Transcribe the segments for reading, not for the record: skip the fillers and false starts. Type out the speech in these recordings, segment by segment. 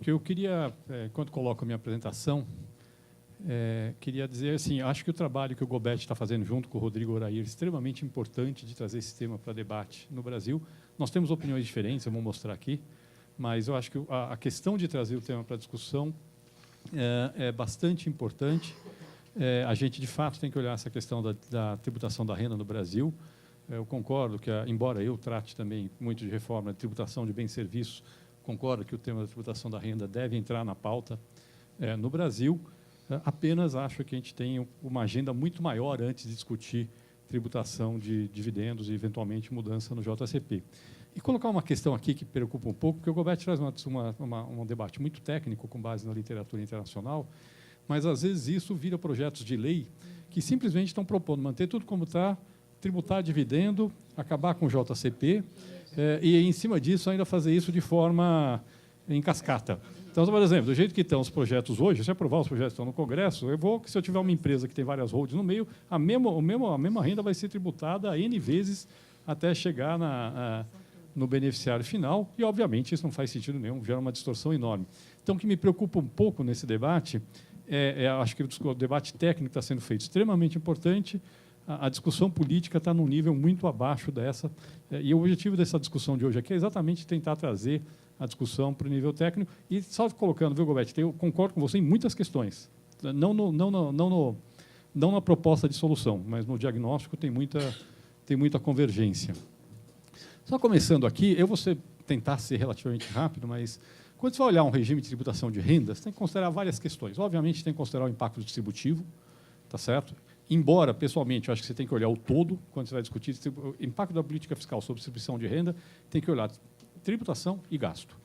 que eu queria, enquanto coloco a minha apresentação, queria dizer assim, acho que o trabalho que o Gobet está fazendo junto com o Rodrigo Orair é extremamente importante de trazer esse tema para debate no Brasil. Nós temos opiniões diferentes, eu vou mostrar aqui, mas eu acho que a questão de trazer o tema para discussão é bastante importante. A gente, de fato, tem que olhar essa questão da tributação da renda no Brasil. Eu concordo que, embora eu trate também muito de reforma de tributação de bens e serviços, concordo que o tema da tributação da renda deve entrar na pauta no Brasil. Apenas acho que a gente tem uma agenda muito maior antes de discutir tributação de dividendos e, eventualmente, mudança no JCP. E colocar uma questão aqui que preocupa um pouco, porque o Gobet traz um debate muito técnico, com base na literatura internacional, mas, às vezes, isso vira projetos de lei que simplesmente estão propondo manter tudo como está, tributar dividendo, acabar com o JCP, e, em cima disso, ainda fazer isso de forma em cascata. Então, por exemplo, do jeito que estão os projetos hoje, se aprovar os projetos que estão no Congresso, se eu tiver uma empresa que tem várias holdings no meio, a mesma renda vai ser tributada N vezes até chegar no beneficiário final, e, obviamente, isso não faz sentido nenhum, gera uma distorção enorme. Então, o que me preocupa um pouco nesse debate acho que o debate técnico está sendo feito extremamente importante, a discussão política está num nível muito abaixo dessa, e o objetivo dessa discussão de hoje aqui é exatamente tentar trazer a discussão para o nível técnico, e só colocando, viu, Gobet, eu concordo com você em muitas questões, não na proposta de solução, mas no diagnóstico tem muita convergência. Só começando aqui, eu vou tentar ser relativamente rápido, mas quando você vai olhar um regime de tributação de rendas, tem que considerar várias questões. Obviamente, tem que considerar o impacto distributivo, tá certo? Embora, pessoalmente, eu acho que você tem que olhar o todo, quando você vai discutir o impacto da política fiscal sobre distribuição de renda, tem que olhar tributação e gasto.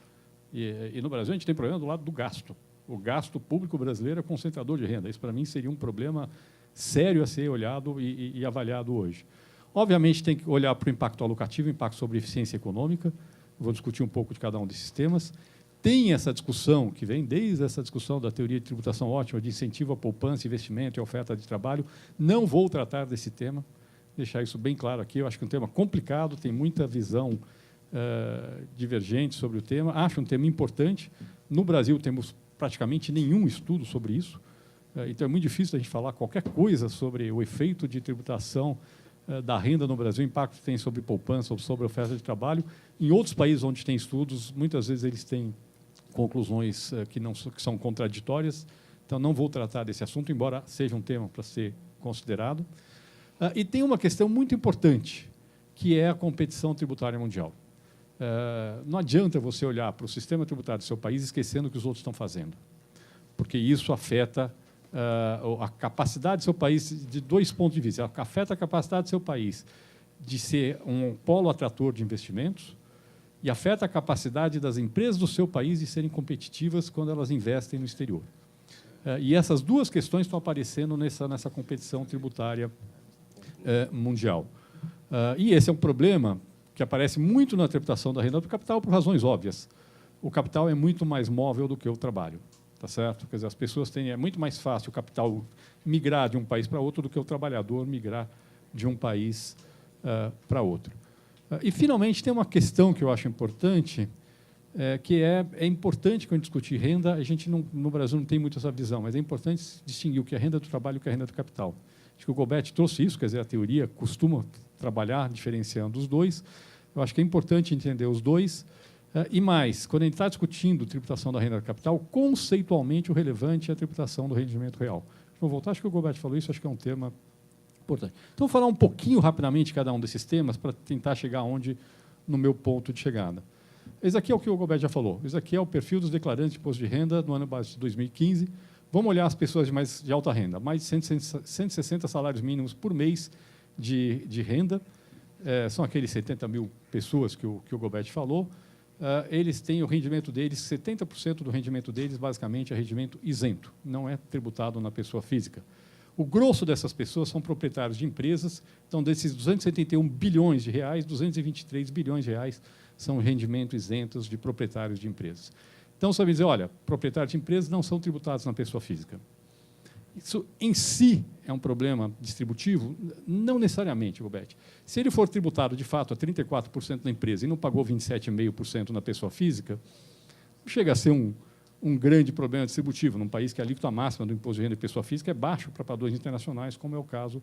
E no Brasil, a gente tem problema do lado do gasto. O gasto público brasileiro é concentrador de renda. Isso, para mim, seria um problema sério a ser olhado e avaliado hoje. Obviamente, tem que olhar para o impacto alocativo, o impacto sobre eficiência econômica. Vou discutir um pouco de cada um desses temas. Tem essa discussão, que vem desde essa discussão da teoria de tributação ótima, de incentivo à poupança, investimento e oferta de trabalho. Não vou tratar desse tema, deixar isso bem claro aqui. Eu acho que é um tema complicado, tem muita visão divergente sobre o tema. Acho um tema importante. No Brasil, temos praticamente nenhum estudo sobre isso. Então, é muito difícil a gente falar qualquer coisa sobre o efeito de tributação da renda no Brasil, o impacto que tem sobre poupança ou sobre oferta de trabalho. Em outros países onde tem estudos, muitas vezes eles têm conclusões que são contraditórias. Então, não vou tratar desse assunto, embora seja um tema para ser considerado. E tem uma questão muito importante, que é a competição tributária mundial. Não adianta você olhar para o sistema tributário do seu país esquecendo o que os outros estão fazendo, porque isso afeta a capacidade do seu país de dois pontos de vista. Afeta a capacidade do seu país de ser um polo atrator de investimentos e afeta a capacidade das empresas do seu país de serem competitivas quando elas investem no exterior. E essas duas questões estão aparecendo nessa competição tributária mundial. E esse é um problema que aparece muito na tributação da renda do capital por razões óbvias. O capital é muito mais móvel do que o trabalho, tá certo? Quer dizer, as pessoas é muito mais fácil o capital migrar de um país para outro do que o trabalhador migrar de um país para outro. E, finalmente, tem uma questão que eu acho importante, que é importante, quando a gente discutir renda, a gente no Brasil não tem muito essa visão, mas é importante distinguir o que é renda do trabalho e o que é renda do capital. Acho que o Gobet trouxe isso, quer dizer, a teoria costuma trabalhar diferenciando os dois. Eu acho que é importante entender os dois. E mais, quando a gente está discutindo tributação da renda do capital, conceitualmente o relevante é a tributação do rendimento real. Vou voltar, acho que o Gobet falou isso, acho que é um tema importante. Então, vou falar um pouquinho rapidamente de cada um desses temas para tentar chegar no meu ponto de chegada. Esse aqui é o que o Gobet já falou. Esse aqui é o perfil dos declarantes de imposto de renda no ano base de 2015. Vamos olhar as pessoas de alta renda. Mais de 160 salários mínimos por mês de renda. São aqueles 70 mil pessoas que o Gobet falou. Eles têm o rendimento deles, 70% do rendimento deles, basicamente, é rendimento isento. Não é tributado na pessoa física. O grosso dessas pessoas são proprietários de empresas. Então, desses 271 bilhões de reais, 223 bilhões de reais são rendimentos isentos de proprietários de empresas. Então, você vai dizer, olha, proprietários de empresas não são tributados na pessoa física. Isso, em si, é um problema distributivo? Não necessariamente, Gobet. Se ele for tributado, de fato, a 34% na empresa e não pagou 27,5% na pessoa física, chega a ser um grande problema distributivo, num país que a alíquota máxima do imposto de renda de pessoa física é baixo para padrões internacionais, como é o caso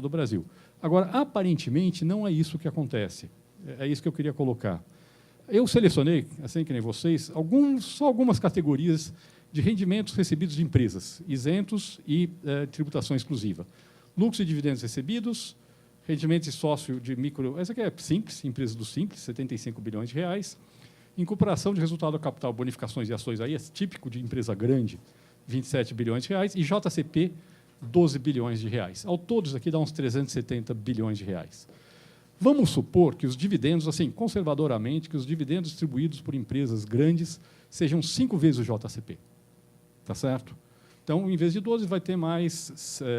do Brasil. Agora, aparentemente, não é isso que acontece. É isso que eu queria colocar. Eu selecionei, assim que nem vocês, só algumas categorias de rendimentos recebidos de empresas, isentos e tributação exclusiva. Lucros e dividendos recebidos, rendimentos de sócio de micro... Essa aqui é simples, empresas do Simples, 75 bilhões de reais. Incorporação de resultado do capital, bonificações e ações, aí é típico de empresa grande, 27 bilhões de reais. E JCP, 12 bilhões de reais. Ao todos aqui dá uns 370 bilhões de reais. Vamos supor que os dividendos, assim, conservadoramente, que os dividendos distribuídos por empresas grandes sejam 5 vezes o JCP. Tá certo? Então, em vez de 12, vai ter mais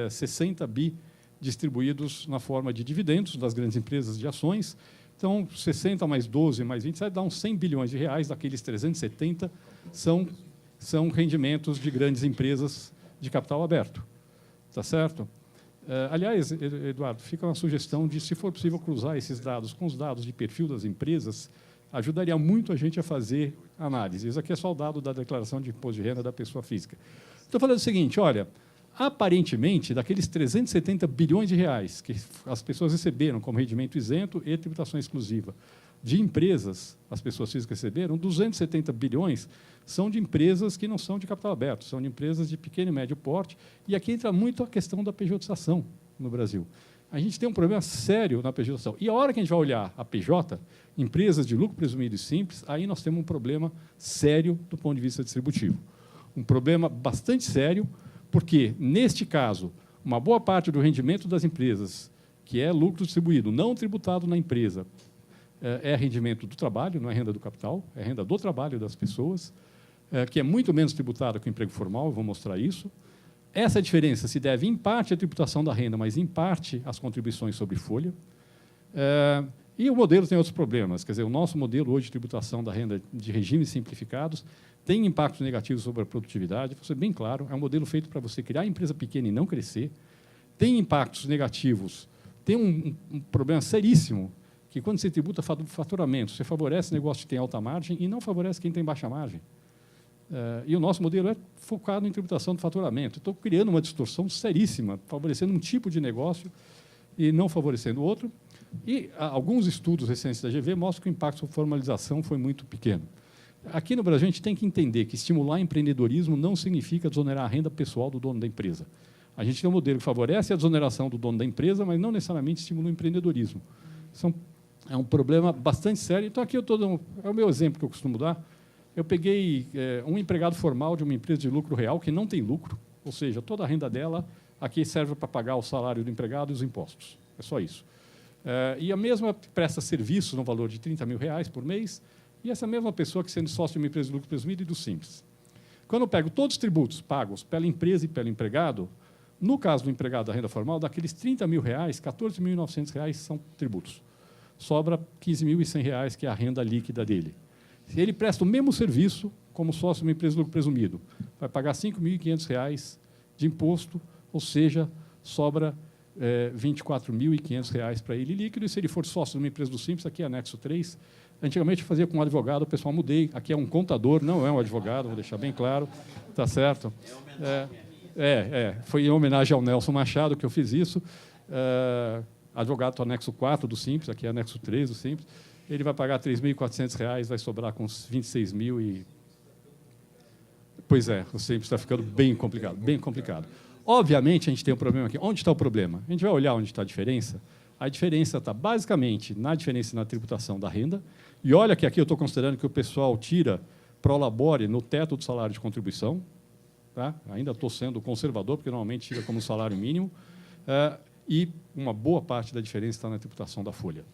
60 bi distribuídos na forma de dividendos das grandes empresas de ações. Então, 60 mais 12 mais 27 dá uns 100 bilhões de reais, daqueles 370 são rendimentos de grandes empresas de capital aberto. Tá certo? Aliás, Eduardo, fica uma sugestão de, se for possível, cruzar esses dados com os dados de perfil das empresas, ajudaria muito a gente a fazer análise. Isso aqui é só o dado da declaração de imposto de renda da pessoa física. Estou falando o seguinte, olha, aparentemente, daqueles 370 bilhões de reais que as pessoas receberam como rendimento isento e tributação exclusiva de empresas, as pessoas físicas receberam, 270 bilhões são de empresas que não são de capital aberto, são de empresas de pequeno e médio porte, e aqui entra muito a questão da pejotização no Brasil. A gente tem um problema sério na pejotização. E a hora que a gente vai olhar a PJ, empresas de lucro presumido e simples, aí nós temos um problema sério do ponto de vista distributivo. Um problema bastante sério, porque, neste caso, uma boa parte do rendimento das empresas, que é lucro distribuído, não tributado na empresa, é rendimento do trabalho, não é renda do capital, é renda do trabalho das pessoas, que é muito menos tributado que o emprego formal, eu vou mostrar isso. Essa diferença se deve, em parte, à tributação da renda, mas, em parte, às contribuições sobre folha. E o modelo tem outros problemas. Quer dizer, o nosso modelo hoje de tributação da renda de regimes simplificados tem impactos negativos sobre a produtividade, vou ser bem claro, é um modelo feito para você criar empresa pequena e não crescer, tem impactos negativos, tem um problema seríssimo, que quando você tributa faturamento, você favorece negócio que tem alta margem e não favorece quem tem baixa margem. E o nosso modelo é focado em tributação do faturamento. Estou criando uma distorção seríssima, favorecendo um tipo de negócio e não favorecendo outro. E alguns estudos recentes da GV mostram que o impacto sobre formalização foi muito pequeno. Aqui no Brasil, a gente tem que entender que estimular empreendedorismo não significa desonerar a renda pessoal do dono da empresa. A gente tem um modelo que favorece a desoneração do dono da empresa, mas não necessariamente estimula o empreendedorismo. Isso é um problema bastante sério. Então, aqui é o meu exemplo que eu costumo dar. Eu peguei um empregado formal de uma empresa de lucro real que não tem lucro, ou seja, toda a renda dela aqui serve para pagar o salário do empregado e os impostos. É só isso. E a mesma presta serviços no valor de R$30 mil por mês, e essa mesma pessoa que sendo sócio de uma empresa de lucro presumido e do Simples. Quando eu pego todos os tributos pagos pela empresa e pelo empregado, no caso do empregado da renda formal, daqueles R$30 mil, R$14.900 são tributos. Sobra R$15.100, que é a renda líquida dele. Se ele presta o mesmo serviço como sócio de uma empresa de lucro presumido, vai pagar R$5.500 de imposto, ou seja, sobra R$24.500 para ele líquido, e se ele for sócio de uma empresa do Simples, aqui é anexo 3, antigamente eu fazia com um advogado, o pessoal mudei, aqui é um contador, não é um advogado, vou deixar bem claro, tá certo? Foi em homenagem ao Nelson Machado que eu fiz isso, advogado do anexo 4 do Simples, aqui é anexo 3 do Simples, ele vai pagar R$3.400, vai sobrar com uns 26 mil e... Pois é, o Simples está ficando bem complicado, bem complicado. Obviamente, a gente tem um problema aqui. Onde está o problema? A gente vai olhar onde está a diferença. A diferença está basicamente na diferença na tributação da renda. E olha que aqui eu estou considerando que o pessoal tira pro labore no teto do salário de contribuição. Tá? Ainda estou sendo conservador, porque normalmente tira como salário mínimo. E uma boa parte da diferença está na tributação da folha,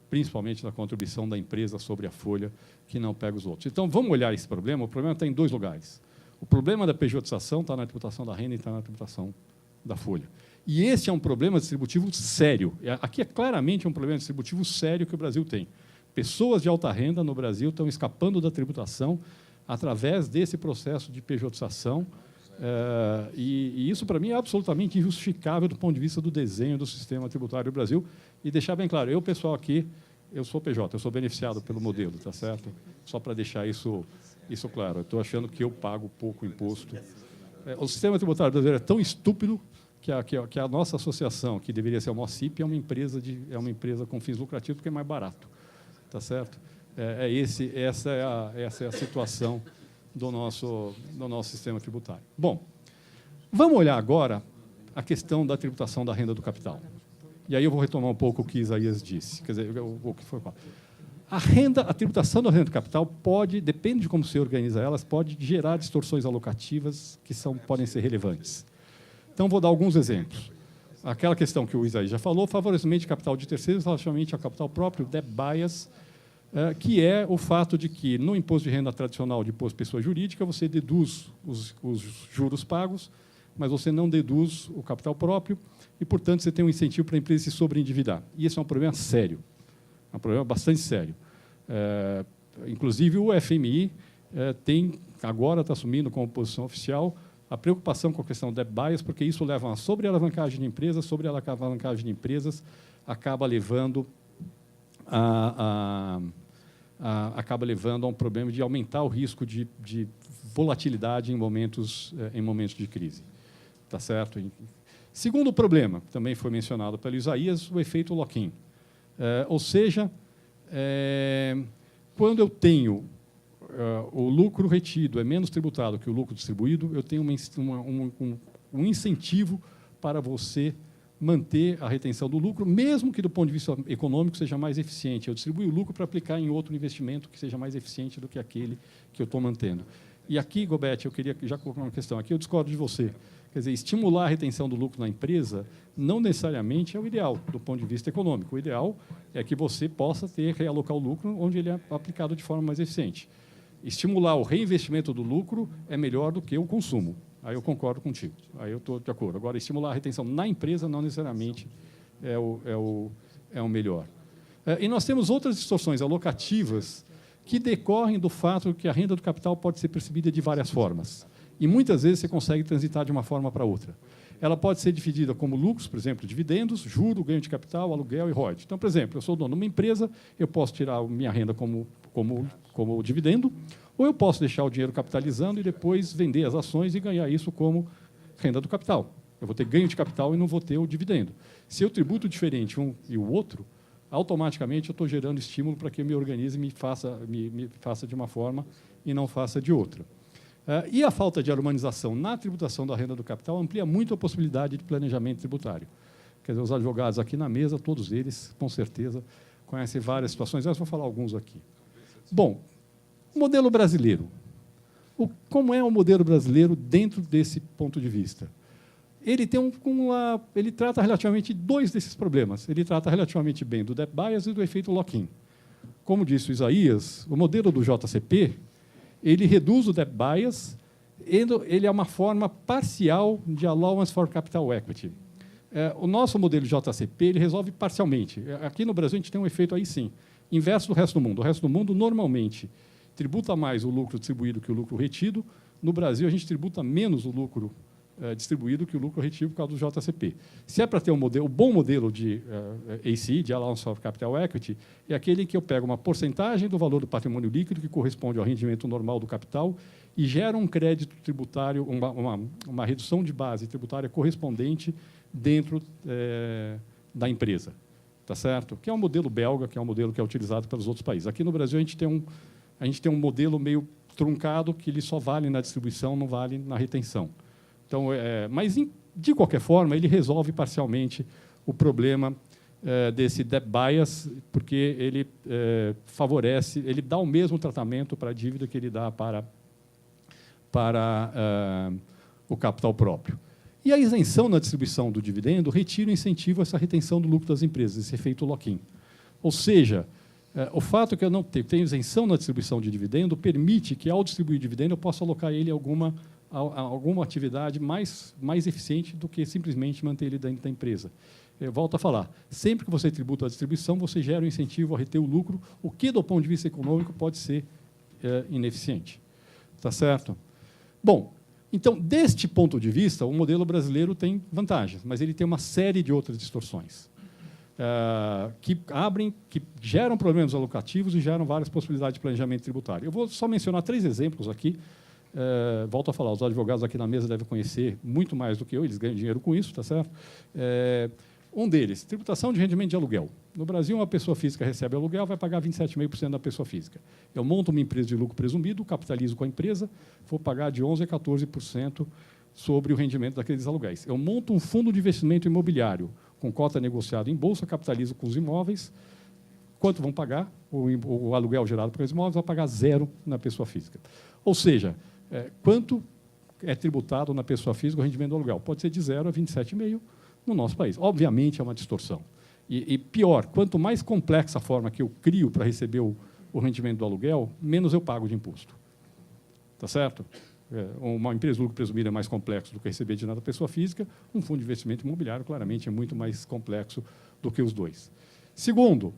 principalmente na contribuição da empresa sobre a folha, que não pega os outros. Então, vamos olhar esse problema. O problema está em dois lugares. O problema da pejotização está na tributação da renda e está na tributação da folha. E esse é um problema distributivo sério. Aqui é claramente um problema distributivo sério que o Brasil tem. Pessoas de alta renda no Brasil estão escapando da tributação através desse processo de pejotização. E isso, para mim, é absolutamente injustificável do ponto de vista do desenho do sistema tributário do Brasil. E deixar bem claro, pessoal, aqui, eu sou PJ, eu sou beneficiado pelo modelo, tá certo? Só para deixar isso Isso, claro. Eu estou achando que eu pago pouco imposto. O sistema tributário brasileiro é tão estúpido que a nossa associação, que deveria ser a MOCIP, é uma empresa com fins lucrativos porque é mais barato. Tá certo? Essa é a situação do nosso sistema tributário. Bom, vamos olhar agora a questão da tributação da renda do capital. E aí eu vou retomar um pouco o que Isaías disse. Quer dizer, o que foi falado. A tributação da renda do capital depende de como você organiza elas, pode gerar distorções alocativas que podem ser relevantes. Então, vou dar alguns exemplos. Aquela questão que o Isaías já falou, favorecimento de capital de terceiros relativamente ao capital próprio, debt bias, que é o fato de que, no imposto de renda tradicional de imposto de pessoa jurídica, você deduz os juros pagos, mas você não deduz o capital próprio, e, portanto, você tem um incentivo para a empresa se sobreendividar. E esse é um problema sério, é um problema bastante sério. Inclusive, o FMI agora está assumindo como posição oficial a preocupação com a questão do debt bias, porque isso leva a uma sobrealavancagem de empresas, sobrealavancagem de empresas acaba levando a um problema de aumentar o risco de volatilidade em momentos de crise. Tá certo? Segundo problema, que também foi mencionado pelo Isaías, o efeito lock-in. Ou seja, quando eu tenho o lucro retido é menos tributado que o lucro distribuído, eu tenho um incentivo para você manter a retenção do lucro, mesmo que do ponto de vista econômico seja mais eficiente. Eu distribuo o lucro para aplicar em outro investimento que seja mais eficiente do que aquele que eu estou mantendo. E aqui, Gobet, eu queria já colocar uma questão. Aqui eu discordo de você. Quer dizer, estimular a retenção do lucro na empresa não necessariamente é o ideal, do ponto de vista econômico. O ideal é que você possa realocar o lucro onde ele é aplicado de forma mais eficiente. Estimular o reinvestimento do lucro é melhor do que o consumo. Aí eu concordo contigo. Aí eu estou de acordo. Agora, estimular a retenção na empresa não necessariamente é o melhor. E nós temos outras distorções alocativas que decorrem do fato que a renda do capital pode ser percebida de várias formas. E muitas vezes você consegue transitar de uma forma para outra. Ela pode ser dividida como lucros, por exemplo, dividendos, juro, ganho de capital, aluguel e royalties. Então, por exemplo, eu sou dono de uma empresa, eu posso tirar minha renda como dividendo, ou eu posso deixar o dinheiro capitalizando e depois vender as ações e ganhar isso como renda do capital. Eu vou ter ganho de capital e não vou ter o dividendo. Se eu tributo diferente um e o outro, automaticamente eu estou gerando estímulo para que eu me organize e me faça de uma forma e não faça de outra. E a falta de harmonização na tributação da renda do capital amplia muito a possibilidade de planejamento tributário. Quer dizer, os advogados aqui na mesa, todos eles, com certeza, conhecem várias situações. Eu vou falar alguns aqui. Bom, o modelo brasileiro. Como é o modelo brasileiro dentro desse ponto de vista? Ele ele trata relativamente dois desses problemas. Ele trata relativamente bem do debt bias e do efeito lock-in. Como disse o Isaías, o modelo do JCP, ele reduz o debt bias, ele é uma forma parcial de allowance for capital equity. O nosso modelo JCP ele resolve parcialmente. Aqui no Brasil a gente tem um efeito aí sim, inverso do resto do mundo. O resto do mundo normalmente tributa mais o lucro distribuído que o lucro retido. No Brasil a gente tributa menos o lucro distribuído que o lucro retido por causa do JCP. Se é para ter o bom modelo de ACE, de Allowance for Capital Equity, é aquele que eu pego uma porcentagem do valor do patrimônio líquido que corresponde ao rendimento normal do capital e gera um crédito tributário, uma redução de base tributária correspondente dentro da empresa. Tá certo? Que é um modelo belga, que é um modelo que é utilizado pelos outros países. Aqui no Brasil a gente tem um modelo meio truncado que ele só vale na distribuição, não vale na retenção. Então, mas, de qualquer forma, ele resolve parcialmente o problema desse debt bias, porque ele favorece, ele dá o mesmo tratamento para a dívida que ele dá para o capital próprio. E a isenção na distribuição do dividendo retira o incentivo a essa retenção do lucro das empresas, esse efeito lock-in. Ou seja, o fato que eu não tenho isenção na distribuição de dividendo permite que, ao distribuir dividendo, eu possa alocar ele a alguma atividade mais eficiente do que simplesmente manter ele dentro da empresa. Eu volto a falar, sempre que você tributa a distribuição, você gera um incentivo a reter o lucro, o que, do ponto de vista econômico, pode ser ineficiente. Tá certo? Bom, então, deste ponto de vista, o modelo brasileiro tem vantagens, mas ele tem uma série de outras distorções. que geram problemas alocativos e geram várias possibilidades de planejamento tributário. Eu vou só mencionar 3 exemplos aqui. Volto a falar, os advogados aqui na mesa devem conhecer muito mais do que eu, eles ganham dinheiro com isso, tá certo? Um deles, tributação de rendimento de aluguel. No Brasil, uma pessoa física recebe aluguel, vai pagar 27,5% da pessoa física. Eu monto uma empresa de lucro presumido, capitalizo com a empresa, vou pagar de 11% a 14% sobre o rendimento daqueles aluguéis. Eu monto um fundo de investimento imobiliário com cota negociada em bolsa, capitalizo com os imóveis. Quanto vão pagar? O aluguel gerado pelos imóveis vai pagar 0 na pessoa física. Ou seja, quanto é tributado na pessoa física o rendimento do aluguel? Pode ser de 0 a 27,5% no nosso país. Obviamente, é uma distorção. E pior, quanto mais complexa a forma que eu crio para receber o rendimento do aluguel, menos eu pago de imposto. Tá certo? Uma empresa de lucro presumido é mais complexo do que receber de nada da pessoa física, um fundo de investimento imobiliário, claramente, é muito mais complexo do que os dois. Segundo,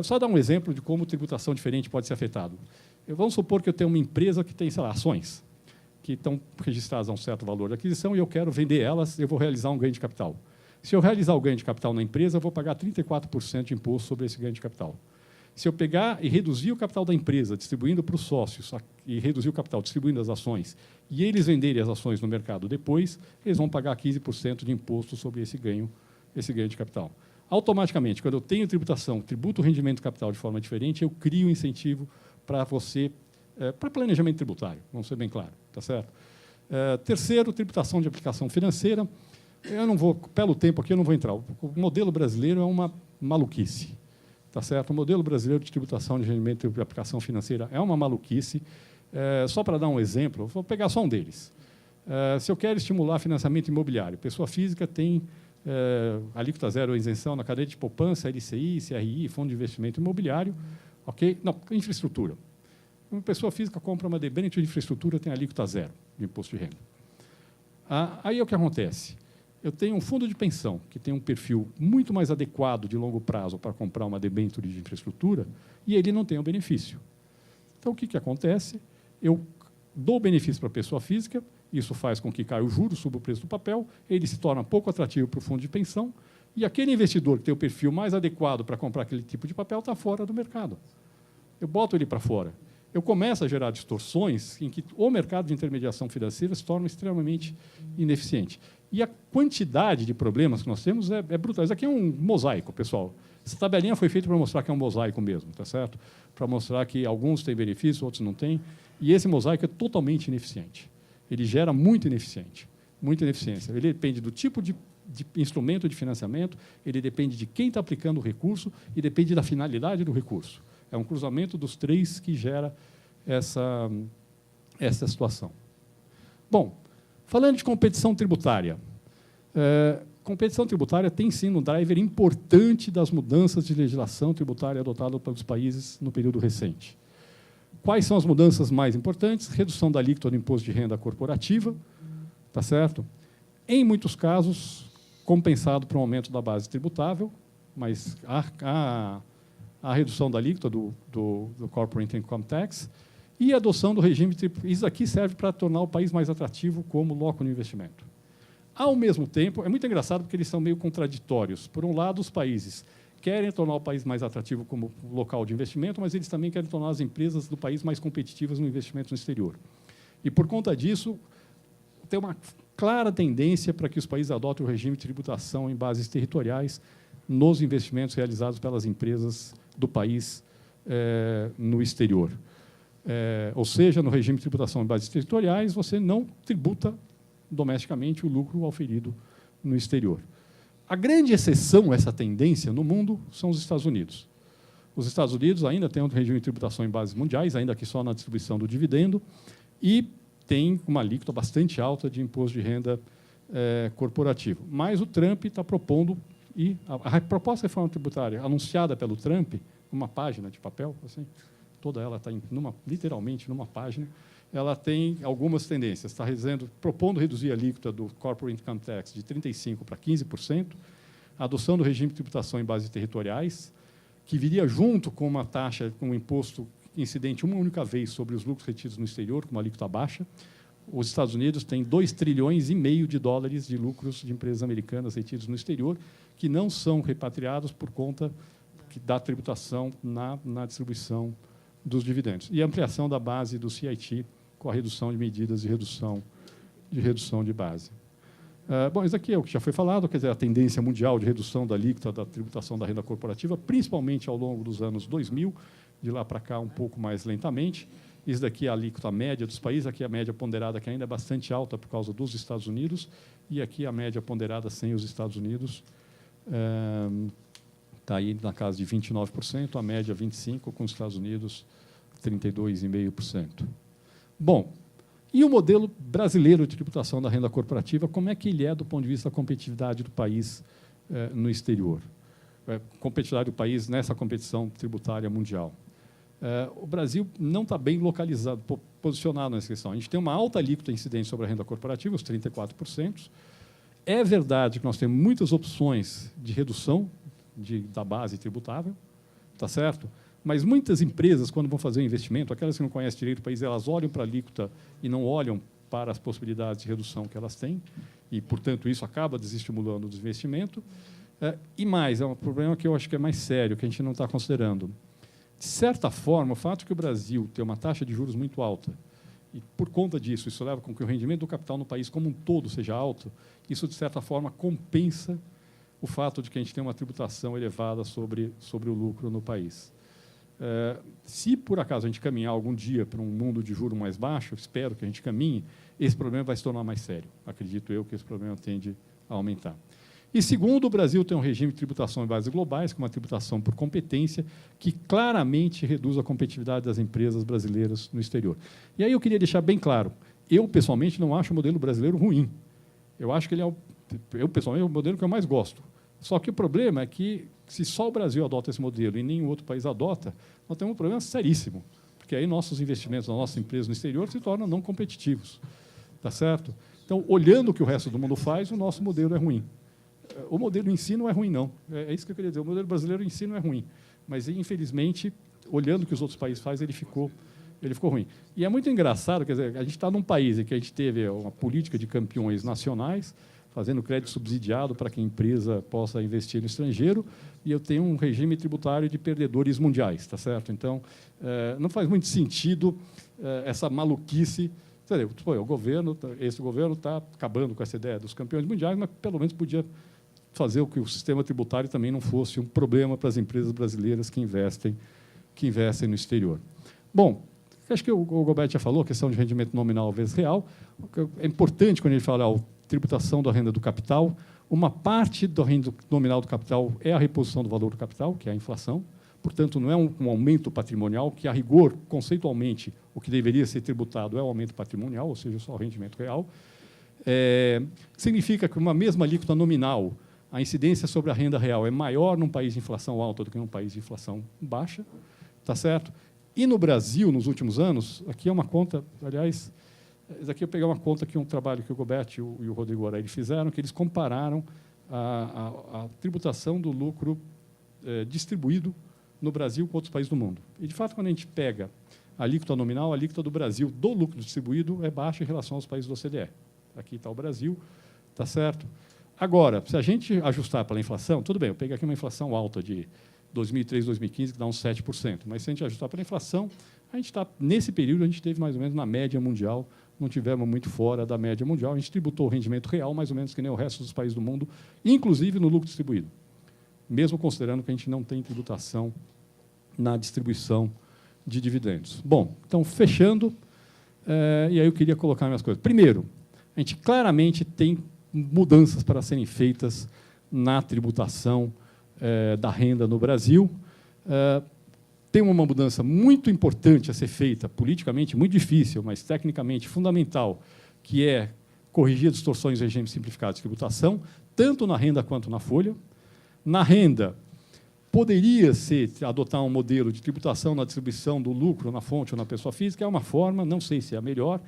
só dar um exemplo de como tributação diferente pode ser afetada. Vamos supor que eu tenho uma empresa que tem, sei lá, ações, que estão registradas a um certo valor de aquisição e eu quero vender elas, eu vou realizar um ganho de capital. Se eu realizar o ganho de capital na empresa, eu vou pagar 34% de imposto sobre esse ganho de capital. Se eu pegar e reduzir o capital da empresa, distribuindo para os sócios, e reduzir o capital distribuindo as ações, e eles venderem as ações no mercado depois, eles vão pagar 15% de imposto sobre esse ganho de capital. Automaticamente, quando eu tenho tributação, tributo o rendimento do capital de forma diferente, eu crio incentivo para você, para planejamento tributário, vamos ser bem claro, tá certo? Terceiro, tributação de aplicação financeira. Eu não vou, pelo tempo aqui, eu não vou entrar. O modelo brasileiro é uma maluquice, tá certo? O modelo brasileiro de tributação de rendimento de aplicação financeira é uma maluquice. Só para dar um exemplo, vou pegar só um deles. Se eu quero estimular financiamento imobiliário, pessoa física tem alíquota zero ou isenção na cadeia de poupança, LCI, CRI, fundo de investimento imobiliário, ok? Não, infraestrutura. Uma pessoa física compra uma debênture de infraestrutura, tem alíquota zero de imposto de renda. Aí o que acontece? Eu tenho um fundo de pensão que tem um perfil muito mais adequado de longo prazo para comprar uma debênture de infraestrutura e ele não tem o benefício. Então, o que acontece? Eu dou o benefício para a pessoa física, isso faz com que caia o juros, suba o preço do papel, ele se torna pouco atrativo para o fundo de pensão e aquele investidor que tem o perfil mais adequado para comprar aquele tipo de papel está fora do mercado. Eu boto ele para fora. Eu começo a gerar distorções em que o mercado de intermediação financeira se torna extremamente ineficiente. E a quantidade de problemas que nós temos é brutal. Isso aqui é um mosaico, pessoal. Essa tabelinha foi feita para mostrar que é um mosaico mesmo, tá certo? Para mostrar que alguns têm benefício, outros não têm. E esse mosaico é totalmente ineficiente. Ele gera muita ineficiência. Ele depende do tipo de instrumento de financiamento, ele depende de quem está aplicando o recurso e depende da finalidade do recurso. É um cruzamento dos 3 que gera essa situação. Bom, falando de competição tributária, competição tributária tem, sim, um driver importante das mudanças de legislação tributária adotada pelos países no período recente. Quais são as mudanças mais importantes? Redução da alíquota do imposto de renda corporativa, tá certo? Em muitos casos, compensado por um aumento da base tributável, mas a redução da alíquota do Corporate Income Tax e a adoção do regime tributário. Isso aqui serve para tornar o país mais atrativo como local de investimento. Ao mesmo tempo, é muito engraçado porque eles são meio contraditórios. Por um lado, os países querem tornar o país mais atrativo como local de investimento, mas eles também querem tornar as empresas do país mais competitivas no investimento no exterior. E, por conta disso, tem uma clara tendência para que os países adotem o regime de tributação em bases territoriais nos investimentos realizados pelas empresas do país no exterior. Ou seja, no regime de tributação em bases territoriais, você não tributa domesticamente o lucro auferido no exterior. A grande exceção a essa tendência no mundo são os Estados Unidos. Os Estados Unidos ainda têm um regime de tributação em bases mundiais, ainda que só na distribuição do dividendo, e tem uma alíquota bastante alta de imposto de renda corporativo. Mas o Trump está propondo, e a proposta de reforma tributária anunciada pelo Trump, uma página de papel, assim, toda ela está literalmente numa página, ela tem algumas tendências. Está propondo reduzir a alíquota do Corporate Income Tax de 35% para 15%, a adoção do regime de tributação em bases territoriais, que viria junto com uma taxa, com um imposto incidente uma única vez sobre os lucros retidos no exterior, com uma alíquota baixa, os Estados Unidos têm 2,5 trilhões de dólares de lucros de empresas americanas retidos no exterior, que não são repatriados por conta da tributação na distribuição dos dividendos. E a ampliação da base do CIT, com a redução de medidas de redução de base. Bom, isso aqui é o que já foi falado, quer dizer, a tendência mundial de redução da alíquota da tributação da renda corporativa, principalmente ao longo dos anos 2000, de lá para cá um pouco mais lentamente. Isso daqui é a alíquota média dos países, aqui é a média ponderada, que ainda é bastante alta por causa dos Estados Unidos, e aqui a média ponderada sem os Estados Unidos, está aí na casa de 29%, a média 25%, com os Estados Unidos 32,5%. Bom, e o modelo brasileiro de tributação da renda corporativa, como é que ele é do ponto de vista da competitividade do país no exterior? Competitividade do país nessa competição tributária mundial. O Brasil não está bem localizado, posicionado nessa questão. A gente tem uma alta alíquota incidente sobre a renda corporativa, os 34%. É verdade que nós temos muitas opções de redução da base tributável, tá certo? Mas muitas empresas, quando vão fazer um investimento, aquelas que não conhecem direito do país, elas olham para a alíquota e não olham para as possibilidades de redução que elas têm, e, portanto, isso acaba desestimulando o desinvestimento. E mais, é um problema que eu acho que é mais sério, que a gente não está considerando. De certa forma, o fato de que o Brasil tem uma taxa de juros muito alta, e, por conta disso, isso leva com que o rendimento do capital no país como um todo seja alto, isso, de certa forma, compensa o fato de que a gente tem uma tributação elevada sobre o lucro no país. Se, por acaso, a gente caminhar algum dia para um mundo de juros mais baixo, espero que a gente caminhe, esse problema vai se tornar mais sério. Acredito eu que esse problema tende a aumentar. E, segundo, o Brasil tem um regime de tributação em bases globais, com uma tributação por competência, que claramente reduz a competitividade das empresas brasileiras no exterior. E aí eu queria deixar bem claro, eu, pessoalmente, não acho o modelo brasileiro ruim. Eu acho que ele é, pessoalmente, é o modelo que eu mais gosto. Só que o problema é que, se só o Brasil adota esse modelo e nenhum outro país adota, nós temos um problema seríssimo, porque aí nossos investimentos nas nossas empresas no exterior se tornam não competitivos. Tá certo? Então, olhando o que o resto do mundo faz, o nosso modelo é ruim. O modelo em si não é ruim, não. É isso que eu queria dizer. O modelo brasileiro em si não é ruim. Mas, infelizmente, olhando o que os outros países fazem, ele ficou ruim. E é muito engraçado, quer dizer, a gente está num país em que a gente teve uma política de campeões nacionais, fazendo crédito subsidiado para que a empresa possa investir no estrangeiro, e eu tenho um regime tributário de perdedores mundiais, tá certo? Então, não faz muito sentido essa maluquice. Esse governo está acabando com essa ideia dos campeões mundiais, mas pelo menos podia fazer com que o sistema tributário também não fosse um problema para as empresas brasileiras que investem no exterior. Bom, acho que o Gobetti já falou, a questão de rendimento nominal vezes real. É importante, quando ele fala tributação da renda do capital, uma parte do renda nominal do capital é a reposição do valor do capital, que é a inflação. Portanto, não é um aumento patrimonial, que, a rigor, conceitualmente, o que deveria ser tributado é o aumento patrimonial, ou seja, só o rendimento real. Significa que uma mesma alíquota nominal, a incidência sobre a renda real é maior num país de inflação alta do que num país de inflação baixa, tá certo? E no Brasil, nos últimos anos, aqui é uma conta, aliás, isso aqui eu peguei uma conta que um trabalho que o Gobetti e o Rodrigo Oraire fizeram, que eles compararam a tributação do lucro distribuído no Brasil com outros países do mundo. E, de fato, quando a gente pega a alíquota nominal, a alíquota do Brasil do lucro distribuído é baixa em relação aos países do OCDE. Aqui está o Brasil, tá certo? Agora, se a gente ajustar pela inflação, tudo bem, eu peguei aqui uma inflação alta de 2003, 2015, que dá uns 7%, mas se a gente ajustar pela inflação, a gente está, nesse período, a gente teve mais ou menos na média mundial, não tivemos muito fora da média mundial, a gente tributou o rendimento real, mais ou menos que nem o resto dos países do mundo, inclusive no lucro distribuído, mesmo considerando que a gente não tem tributação na distribuição de dividendos. Bom, então, fechando, e aí eu queria colocar minhas coisas. Primeiro, a gente claramente tem mudanças para serem feitas na tributação da renda no Brasil. Tem uma mudança muito importante a ser feita, politicamente muito difícil, mas tecnicamente fundamental, que é corrigir as distorções do regime simplificado de tributação, tanto na renda quanto na folha. Na renda, poderia-se adotar um modelo de tributação na distribuição do lucro na fonte ou na pessoa física, é uma forma, não sei se é a melhor,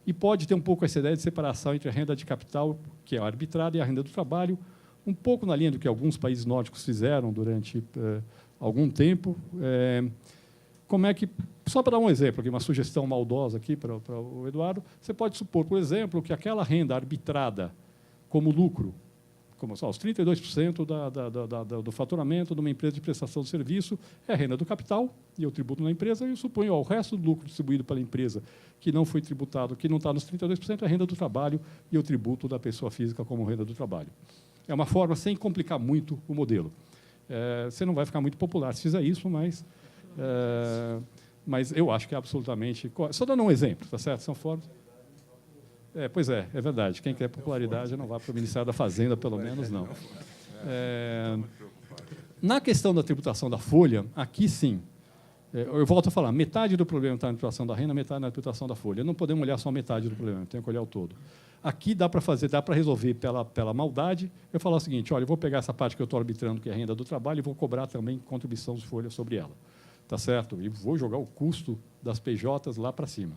e pode ter um pouco essa ideia de separação entre a renda de capital, que é arbitrária, e a renda do trabalho, um pouco na linha do que alguns países nórdicos fizeram durante algum tempo, como é que... Só para dar um exemplo, aqui, uma sugestão maldosa aqui para o Eduardo, você pode supor, por exemplo, que aquela renda arbitrada como lucro, como só, os 32% do faturamento de uma empresa de prestação de serviço é a renda do capital, e eu tributo na empresa, e eu suponho o resto do lucro distribuído pela empresa que não foi tributado, que não está nos 32%, é a renda do trabalho, e eu tributo da pessoa física como renda do trabalho. É uma forma sem complicar muito o modelo. Você não vai ficar muito popular se fizer isso, mas eu acho que é absolutamente... Só dando um exemplo, tá certo? São formas... pois é verdade. Quem quer popularidade não vai para o Ministério da Fazenda, pelo menos não. Na questão da tributação da folha, aqui sim, eu volto a falar, metade do problema está na tributação da renda, metade na tributação da folha. Não podemos olhar só metade do problema, tem que olhar o todo. Aqui dá para resolver pela maldade. Eu falar o seguinte, olha, eu vou pegar essa parte que eu estou arbitrando, que é a renda do trabalho, e vou cobrar também contribuição de folha sobre ela. Tá certo? E vou jogar o custo das PJs lá para cima.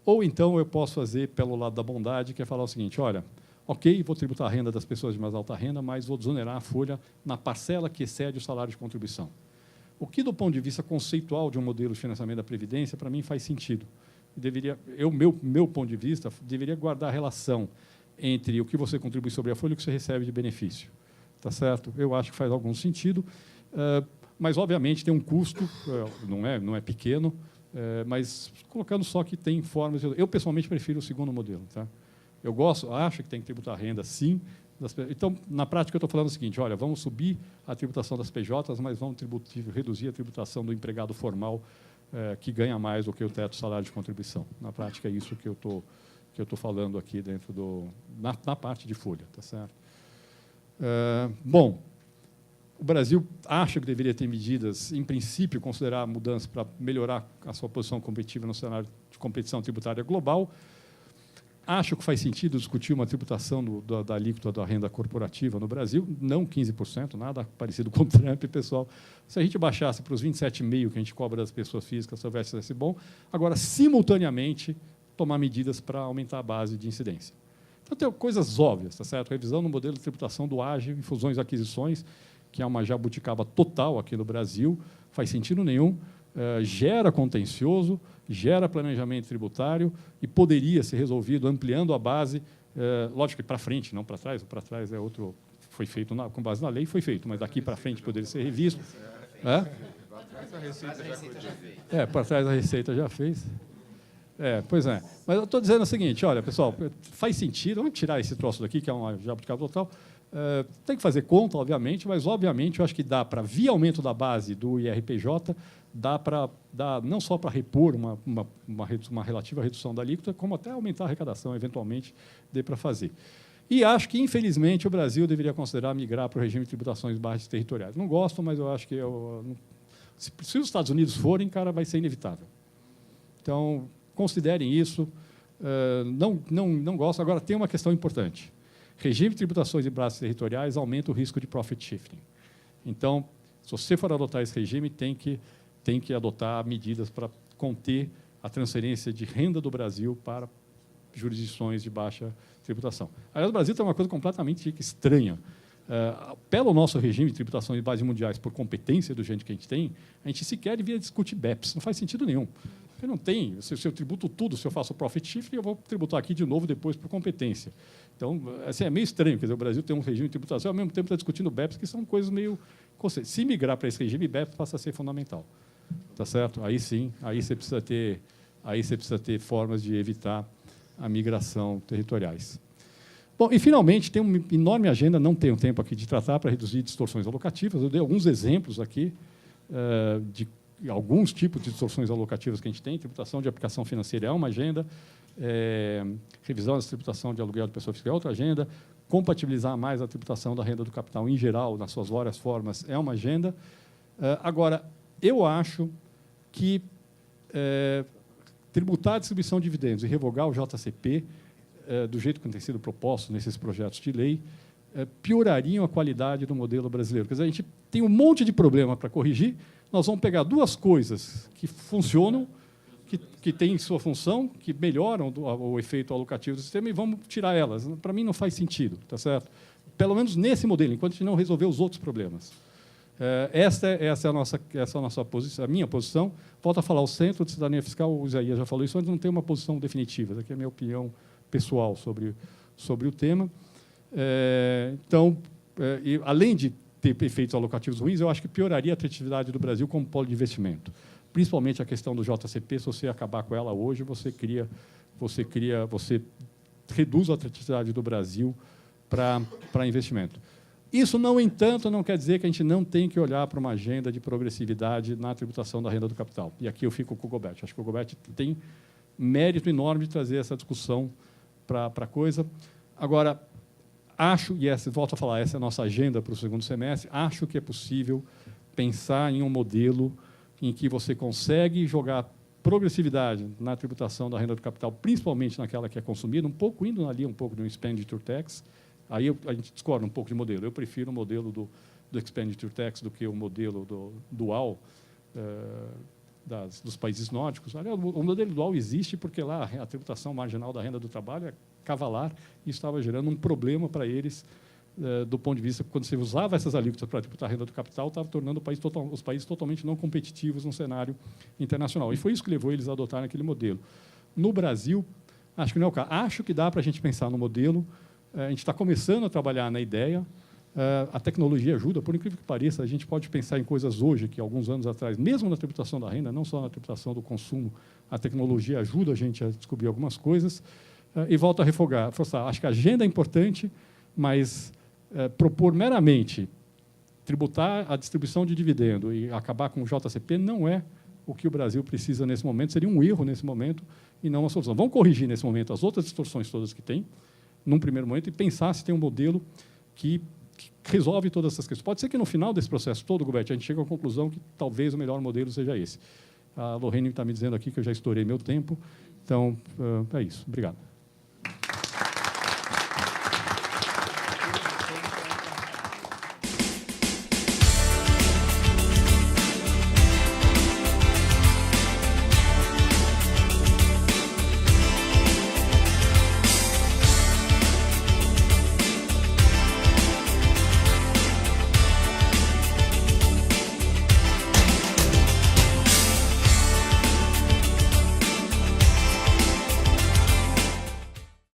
Ou então eu posso fazer pelo lado da bondade, que é falar o seguinte, olha, ok, vou tributar a renda das pessoas de mais alta renda, mas vou desonerar a folha na parcela que excede o salário de contribuição. O que, do ponto de vista conceitual de um modelo de financiamento da Previdência, para mim faz sentido. Meu ponto de vista, deveria guardar a relação entre o que você contribui sobre a folha e o que você recebe de benefício. Tá certo? Eu acho que faz algum sentido, mas, obviamente, tem um custo, não é pequeno, mas colocando só que tem formas... Eu, pessoalmente, prefiro o segundo modelo. Tá? Eu acho que tem que tributar a renda, sim. Então, na prática, eu estou falando o seguinte, olha, vamos subir a tributação das PJs, mas vamos reduzir a tributação do empregado formal, que ganha mais do que o teto salário de contribuição. Na prática, é isso que eu estou falando aqui dentro na parte de folha. Tá certo? Bom, o Brasil acha que deveria ter medidas, em princípio, considerar mudanças para melhorar a sua posição competitiva no cenário de competição tributária global. Acho que faz sentido discutir uma tributação da alíquota da renda corporativa no Brasil, não 15%, nada parecido com o Trump, pessoal. Se a gente baixasse para os 27,5% que a gente cobra das pessoas físicas, talvez fosse bom. Agora, simultaneamente, tomar medidas para aumentar a base de incidência. Então, tem coisas óbvias, tá certo? Revisão no modelo de tributação do ágio em fusões e aquisições, que é uma jabuticaba total aqui no Brasil, faz sentido nenhum, gera contencioso, gera planejamento tributário e poderia ser resolvido ampliando a base, lógico que para frente, não para trás, para trás é outro, foi feito com base na lei, foi feito, mas daqui para frente poderia ser revisto. Para trás a Receita já fez. Pois é. Mas eu estou dizendo o seguinte, olha, pessoal, faz sentido, vamos tirar esse troço daqui, que é uma jabuticaba total. Tem que fazer conta, obviamente, mas, obviamente, eu acho que dá para, via aumento da base do IRPJ, não só para repor uma relativa redução da alíquota, como até aumentar a arrecadação, eventualmente, dê para fazer. E acho que, infelizmente, o Brasil deveria considerar migrar para o regime de tributações baixas territoriais. Não gosto, mas eu acho que... se os Estados Unidos forem, cara, vai ser inevitável. Então, considerem isso. Não gosto. Agora, tem uma questão importante. Regime de tributações de bases territoriais aumenta o risco de profit shifting. Então, se você for adotar esse regime, tem que adotar medidas para conter a transferência de renda do Brasil para jurisdições de baixa tributação. Aliás, o Brasil tem uma coisa completamente estranha. Pelo nosso regime de tributação de bases mundiais, por competência do gente que a gente sequer devia discutir BEPS. Não faz sentido nenhum. Eu não tenho. Se eu tributo tudo, se eu faço profit shifting, eu vou tributar aqui de novo depois por competência. Então, assim, é meio estranho. Quer dizer, o Brasil tem um regime de tributação, ao mesmo tempo está discutindo BEPS, que são coisas meio... Se migrar para esse regime, BEPS passa a ser fundamental. Tá certo? Aí sim, aí você precisa ter formas de evitar a migração territoriais. Bom, e, finalmente, tem uma enorme agenda, não tenho tempo aqui de tratar, para reduzir distorções alocativas. Eu dei alguns exemplos aqui de alguns tipos de distorções alocativas que a gente tem. Tributação de aplicação financeira é uma agenda, revisão da tributação de aluguel de pessoa física é outra agenda, compatibilizar mais a tributação da renda do capital em geral, nas suas várias formas, é uma agenda. Agora, eu acho que tributar a distribuição de dividendos e revogar o JCP, do jeito que tem sido proposto nesses projetos de lei, piorariam a qualidade do modelo brasileiro. Quer dizer, a gente tem um monte de problema para corrigir, nós vamos pegar duas coisas que funcionam, que têm sua função, que melhoram o efeito alocativo do sistema, e vamos tirar elas. Para mim, não faz sentido, tá certo? Pelo menos nesse modelo, enquanto a gente não resolver os outros problemas. Essa é a nossa posição, a minha posição. Volto a falar, o Centro de Cidadania Fiscal, o Isaías já falou isso, antes não tem uma posição definitiva. Essa aqui é a minha opinião pessoal sobre o tema. Então, além de ter efeitos alocativos ruins, eu acho que pioraria a atratividade do Brasil como polo de investimento. Principalmente a questão do JCP, se você acabar com ela hoje, você reduz a atratividade do Brasil para investimento. Isso, no entanto, não quer dizer que a gente não tem que olhar para uma agenda de progressividade na tributação da renda do capital. E aqui eu fico com o Gobet. Acho que o Gobet tem mérito enorme de trazer essa discussão para a coisa. Agora, acho, e volto a falar, essa é a nossa agenda para o segundo semestre, acho que é possível pensar em um modelo em que você consegue jogar progressividade na tributação da renda do capital, principalmente naquela que é consumida, indo ali um pouco de um expenditure tax. Aí a gente discorda um pouco de modelo. Eu prefiro o modelo do expenditure tax do que o modelo dual dos países nórdicos. O modelo dual existe porque lá a tributação marginal da renda do trabalho é cavalar e estava gerando um problema para eles do ponto de vista, quando você usava essas alíquotas para tributar a renda do capital, estava tornando os países totalmente não competitivos no cenário internacional. E foi isso que levou eles a adotarem aquele modelo. No Brasil, acho que não é o caso. Acho que dá para a gente pensar no modelo. A gente está começando a trabalhar na ideia. A tecnologia ajuda, por incrível que pareça, a gente pode pensar em coisas hoje que, alguns anos atrás, mesmo na tributação da renda, não só na tributação do consumo, a tecnologia ajuda a gente a descobrir algumas coisas. E volto a reforçar, acho que a agenda é importante, mas propor meramente tributar a distribuição de dividendo e acabar com o JCP não é o que o Brasil precisa nesse momento, seria um erro nesse momento e não uma solução. Vamos corrigir nesse momento as outras distorções todas que tem, num primeiro momento, e pensar se tem um modelo que resolve todas essas questões. Pode ser que no final desse processo todo, Gobet, a gente chegue à conclusão que talvez o melhor modelo seja esse. A Lorraine está me dizendo aqui que eu já estourei meu tempo, então é isso. Obrigado.